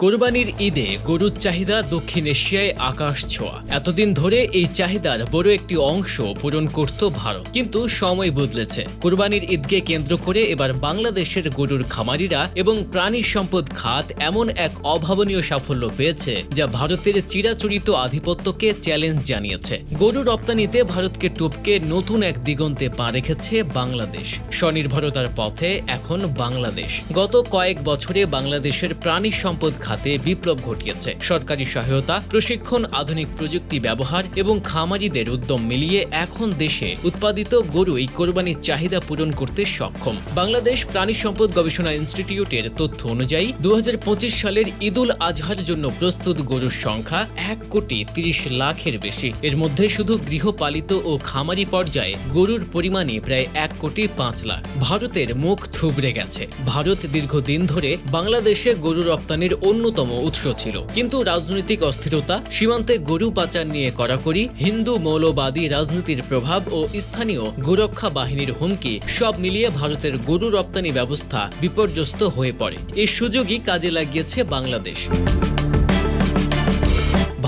কোরবানির ঈদে গরুর চাহিদা দক্ষিণ এশিয়ায় আকাশ ছোঁয়া। এতদিন ধরে এই চাহিদার বড় একটি অংশ পূরণ করত ভারত, কিন্তু সময় বদলেছে। কোরবানির ঈদকে কেন্দ্র করে এবার বাংলাদেশের গরুর খামারিরা এবং প্রাণী সম্পদ খাত এমন এক অভাবনীয় সাফল্য পেয়েছে যা ভারতের চিরাচরিত আধিপত্যকে চ্যালেঞ্জ জানিয়েছে। গরু রপ্তানিতে ভারতকে টপকে নতুন এক দিগন্তে পা রেখেছে বাংলাদেশ। স্বনির্ভরতার পথে এখন বাংলাদেশ। গত কয়েক বছরে বাংলাদেশের প্রাণী সম্পদ খাতে বিপ্লব ঘটিয়েছে। সরকারি সহায়তা, প্রশিক্ষণ, আধুনিক প্রযুক্তি ব্যবহার এবং খামারিদের উদ্যম মিলিয়ে এখন দেশে উৎপাদিত গরুই কোরবানির চাহিদা পূরণ করতে সক্ষম। বাংলাদেশ প্রাণী সম্পদ গবেষণা ইনস্টিটিউটের তথ্য অনুযায়ী 2025 সালের ঈদুল আজহার জন্য প্রস্তুত গরুর সংখ্যা 1,30,00,000-এর বেশি। এর মধ্যে শুধু গৃহপালিত ও খামারি পর্যায়ে গরুর পরিমাণই প্রায় 1,05,00,000। ভারতের মুখ থুবড়ে গেছে। ভারত দীর্ঘদিন ধরে বাংলাদেশে গরু রপ্তানির অন্যতম উৎস ছিল, কিন্তু রাজনৈতিক অস্থিরতা, সীমান্তে গরু পাচার নিয়ে কড়াকড়ি, হিন্দু মৌলবাদী রাজনীতির প্রভাব ও স্থানীয় গোরক্ষা বাহিনীর হুমকি সব মিলিয়ে ভারতের গরু রপ্তানি ব্যবস্থা বিপর্যস্ত হয়ে পড়ে। এই সুযোগই কাজে লাগিয়েছে বাংলাদেশ।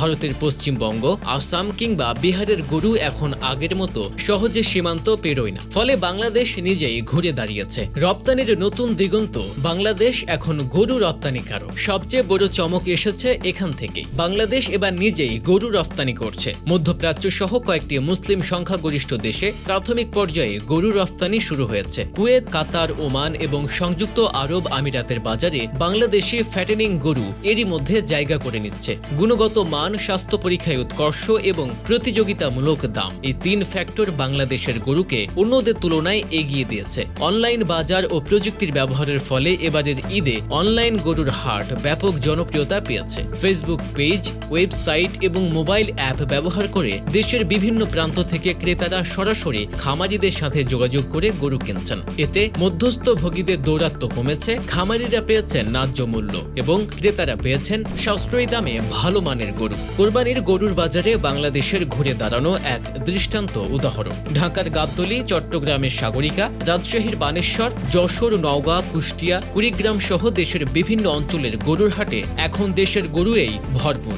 ভারতের পশ্চিমবঙ্গ, আসাম কিংবা বিহারের গরু এখন আগের মতো সহজে সীমান্ত পেরোয় না। ফলে বাংলাদেশ নিজেই ঘুরে দাঁড়িয়েছে। রপ্তানির নতুন দিগন্ত। বাংলাদেশ এখন গরু রপ্তানিকারক। সবচেয়ে বড় চমক এসেছে এখান থেকেই। বাংলাদেশ এবার নিজেই গরু রপ্তানি করছে। মধ্যপ্রাচ্য সহ কয়েকটি মুসলিম সংখ্যাগরিষ্ঠ দেশে প্রাথমিক পর্যায়ে গরু রপ্তানি শুরু হয়েছে। কুয়েত, কাতার, ওমান এবং সংযুক্ত আরব আমিরাতের বাজারে বাংলাদেশি ফ্যাটেনিং গরু এরই মধ্যে জায়গা করে নিচ্ছে। গুণগত মান, স্বাস্থ্য পরীক্ষায় উৎকর্ষ এবং প্রতিযোগিতামূলক দাম, এই তিন ফ্যাক্টর বাংলাদেশের গরুকে অন্যদের তুলনায় এগিয়ে দিয়েছে। অনলাইন বাজার ও প্রযুক্তির ব্যবহারের ফলে এবারের ঈদে অনলাইন গরুর হাট ব্যাপক জনপ্রিয়তা পেয়েছে। ফেসবুক পেজ, ওয়েবসাইট এবং মোবাইল অ্যাপ ব্যবহার করে দেশের বিভিন্ন প্রান্ত থেকে ক্রেতারা সরাসরি খামারিদের সাথে যোগাযোগ করে গরু কিনছেন। এতে মধ্যস্থভোগীদের দৌরাত্ম্য কমেছে, খামারিরা পেয়েছেন ন্যায্য মূল্য এবং ক্রেতারা পেয়েছেন সাশ্রয়ী দামে ভালো মানের গরু। কোরবানির গরুর বাজারে বাংলাদেশের ঘুরে দাঁড়ানো এক দৃষ্টান্ত উদাহরণ। ঢাকার গাবতলী, চট্টগ্রামের সাগরিকা, রাজশাহীর বানেশ্বর, যশোর, নওগাঁ, কুষ্টিয়া, কুড়িগ্রাম সহ দেশের বিভিন্ন অঞ্চলের গরুর হাটে এখন দেশের গরুয়েই ভরপুর।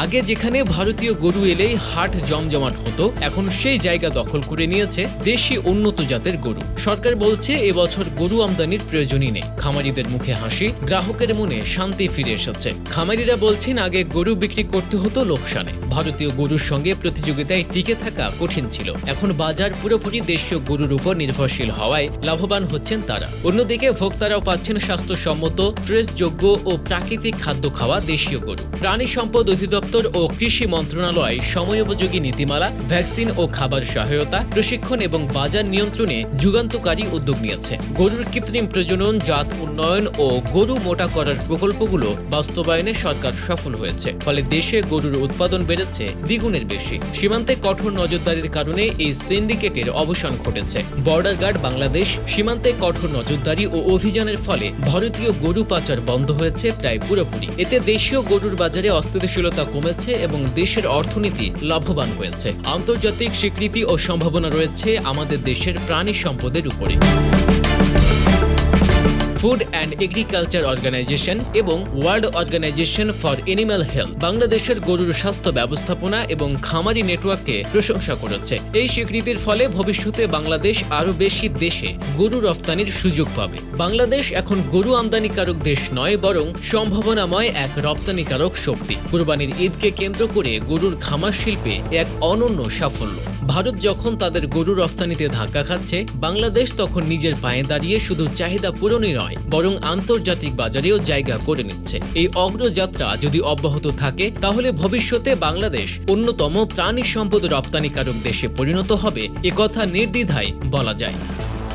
আগে যেখানে ভারতীয় গরু এলেই হাট জমজমাট হতো, এখন সেই জায়গা দখল করে নিয়েছে দেশি উন্নত জাতের গরু। সরকার বলছে এবছর গরু আমদানির প্রয়োজনই নেই। খামারিদের মুখে হাসি, গ্রাহকের মনে শান্তি ফিরে এসেছে। খামারিরা বলছেন আগে গরু বিক্রি করতে হতো লোকসানে। ভারতীয় গরুর সঙ্গে প্রতিযোগিতায় টিকে থাকা কঠিন ছিল। এখন বাজার পুরোপুরি দেশীয় গরুর উপর নির্ভরশীল হওয়ায় লাভবান হচ্ছেন তারা। অন্যদিকে ভোক্তারাও পাচ্ছেন স্বাস্থ্যসম্মত, ট্রেসযোগ্য ও প্রাকৃতিক খাদ্য খাওয়া দেশীয় গরু। প্রাণী সম্পদ অধিদপ্তর ও কৃষি মন্ত্রণালয় সময়োপযোগী নীতিমালা, ভ্যাকসিন ও খাবার সহায়তা, প্রশিক্ষণ এবং বাজার নিয়ন্ত্রণে যুগান্তকারী উদ্যোগ নিয়েছে। গরুর কৃত্রিম প্রজনন, জাত উন্নয়ন ও গরু মোটা করার প্রকল্পগুলো বাস্তবায়নে সরকার সফল হয়েছে। ফলে দেশে গরুর উৎপাদন বেড়েছে দ্বিগুণের বেশি। সীমান্তে কঠোর নজরদারির কারণে এই সিন্ডিকেটের অবসান ঘটেছে। বর্ডার গার্ড বাংলাদেশ সীমান্তে কঠোর নজরদারি ও অভিযানের ফলে ভারতীয় গরু পাচার বন্ধ হয়েছে প্রায় পুরোপুরি। এতে দেশীয় গরুর বাজারে অস্থিতিশীলতা কমেছে এবং দেশের অর্থনীতি লাভবান হয়েছে। আন্তর্জাতিক স্বীকৃতি ও সম্ভাবনা রয়েছে আমাদের দেশের প্রাণী সম্পদের উপরে। ফুড অ্যান্ড এগ্রিকালচার অর্গানাইজেশন এবং World Organisation for Animal Health বাংলাদেশের গরুর স্বাস্থ্য ব্যবস্থাপনা এবং খামারি নেটওয়ার্ককে প্রশংসা করেছে। এই স্বীকৃতির ফলে ভবিষ্যতে বাংলাদেশ আরও বেশি দেশে গরু রপ্তানির সুযোগ পাবে। বাংলাদেশ এখন গরু আমদানিকারক দেশ নয়, বরং সম্ভাবনাময় এক রপ্তানিকারক শক্তি। কুরবানির ঈদকে কেন্দ্র করে গরুর খামার শিল্পে এক অনন্য সাফল্য। ভারত যখন তাদের গরু রপ্তানিতে ধাক্কা খাচ্ছে, বাংলাদেশ তখন নিজের পায়ে দাঁড়িয়ে শুধু চাহিদা পূরণই নয়, বরং আন্তর্জাতিক বাজারেও জায়গা করে নিচ্ছে। এই অগ্রযাত্রা যদি অব্যাহত থাকে, তাহলে ভবিষ্যতে বাংলাদেশ অন্যতম প্রাণী সম্পদ রপ্তানিকারক দেশে পরিণত হবে, একথা নির্দ্বিধায় বলা যায়।